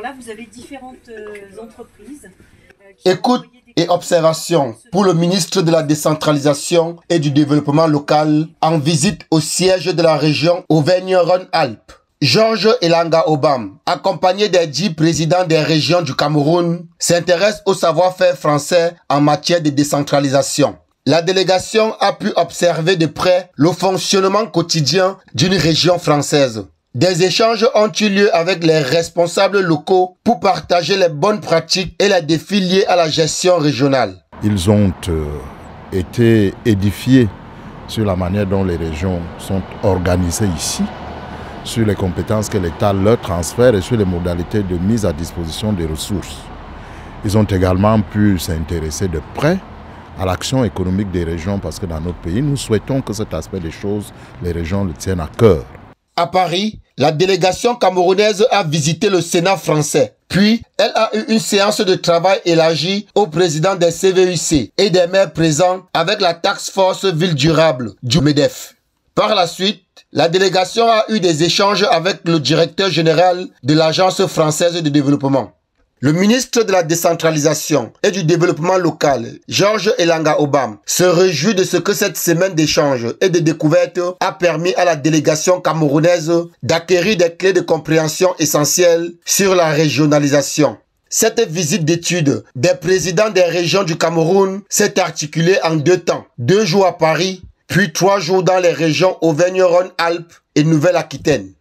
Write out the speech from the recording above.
Là, vous avez différentes entreprises. Écoute et observation pour le ministre de la décentralisation et du développement local en visite au siège de la région Auvergne-Rhône-Alpes. Georges Elanga Obam, accompagné des 10 présidents des régions du Cameroun, s'intéresse au savoir-faire français en matière de décentralisation. La délégation a pu observer de près le fonctionnement quotidien d'une région française. Des échanges ont eu lieu avec les responsables locaux pour partager les bonnes pratiques et les défis liés à la gestion régionale. Ils ont été édifiés sur la manière dont les régions sont organisées ici, sur les compétences que l'État leur transfère et sur les modalités de mise à disposition des ressources. Ils ont également pu s'intéresser de près à l'action économique des régions parce que dans notre pays, nous souhaitons que cet aspect des choses, les régions le tiennent à cœur. À Paris, la délégation camerounaise a visité le Sénat français. Puis, elle a eu une séance de travail élargie au président des CVUC et des maires présents avec la Task Force Ville Durable du MEDEF. Par la suite, la délégation a eu des échanges avec le directeur général de l'Agence française de développement. Le ministre de la décentralisation et du développement local, Georges Elanga Obam, se réjouit de ce que cette semaine d'échanges et de découvertes a permis à la délégation camerounaise d'acquérir des clés de compréhension essentielles sur la régionalisation. Cette visite d'études des présidents des régions du Cameroun s'est articulée en 2 temps, 2 jours à Paris, puis 3 jours dans les régions Auvergne-Rhône-Alpes et Nouvelle-Aquitaine.